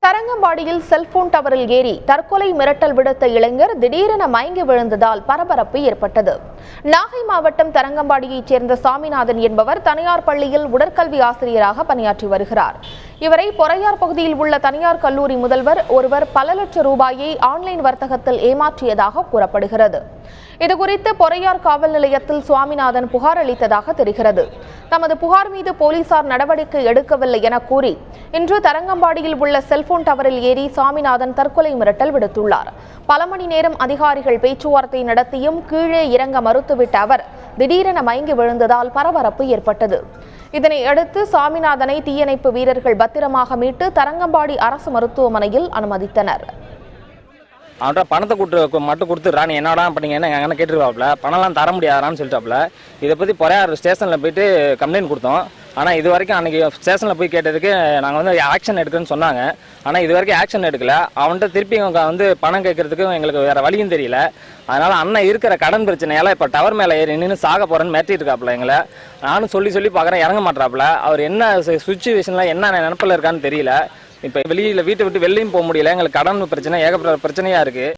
தரங்கம்பாடியில் செல்போன் டவரில் ஏறி தற்கொலை மிரட்டல் விடுத்த இளைஞர் திடீரென மயங்கி விழுந்ததால் பரபரப்பு ஏற்பட்டது. நாகை மாவட்டம் தரங்கம்பாடியைச் சேர்ந்த சாமிநாதன் என்பவர் தனியார் பள்ளியில் உடற்கல்வி ஆசிரியராக பணியாற்றி வருகிறார். இவரை பொறையார் பகுதியில் உள்ள தனியார் கல்லூரி முதல்வர் ஒருவர் பல லட்சம் ரூபாயை ஆன்லைன் வர்த்தகத்தில் ஏமாற்றியதாக கூறப்படுகிறது. இதுகுறித்து பொறையார் காவல் நிலையத்தில் சுவாமிநாதன் புகார் அளித்ததாக தெரிகிறது. தமது புகார் மீது போலீசார் நடவடிக்கை எடுக்கவில்லை என கூறி இன்று தரங்கம்பாடியில் உள்ள செல்போன் டவரில் ஏறி சாமிநாதன் தற்கொலை மிரட்டல் விடுத்துள்ளார். பல மணி நேரம் அதிகாரிகள் பேச்சுவார்த்தை நடத்தியும் கீழே இறங்க மறுத்துவிட்ட அவர் திடீரென மயங்கி விழுந்ததால் பரபரப்பு ஏற்பட்டது. இதனை அடுத்து சாமிநாதனை தீயணைப்பு வீரர்கள் பத்திரமாக மீட்டு தரங்கம்பாடி அரசு மருத்துவமனையில் அனுமதித்தனர். அவன்கிட்ட பணத்தை மட்டும் கொடுத்துட்றான், என்னடா பண்ணீங்கன்னு எங்கள் அண்ணன் கேட்டுருவாப்புல, பணம்லாம் தர முடியாதான்னு சொல்லிட்டாப்புல. இதை பற்றி பொறையார் ஸ்டேஷனில் போயிட்டு கம்ப்ளைண்ட் கொடுத்தோம். ஆனால் இது வரைக்கும் அன்றைக்கி ஸ்டேஷனில் போய் கேட்டதுக்கு நாங்கள் வந்து ஆக்ஷன் எடுக்குன்னு சொன்னாங்க. ஆனால் இது வரைக்கும் ஆக்ஷன் எடுக்கல. அவன்கிட்ட திருப்பி வந்து பணம் கேட்கறதுக்கு எங்களுக்கு வேறு வழியும் தெரியல. அதனால் அண்ணன் இருக்கிற கடன் பிரச்சனையால் இப்போ டவர் மேலே ஏறி நின்று சாக போகிறேன்னு மிரட்டிட்டு இருக்காப்புல எங்களை. நானும் சொல்லி பார்க்குறேன், இறங்க மாட்டாப்புல. அவர் என்ன சுச்சுவேஷனில் என்ன நினப்பில் இருக்கான்னு தெரியல. இப்போ வீட்டை விட்டு வெளியும் போக முடியல. எங்களுக்கு கடன் பிரச்சனை ஏகப்பட்ட பிரச்சனையாக இருக்குது.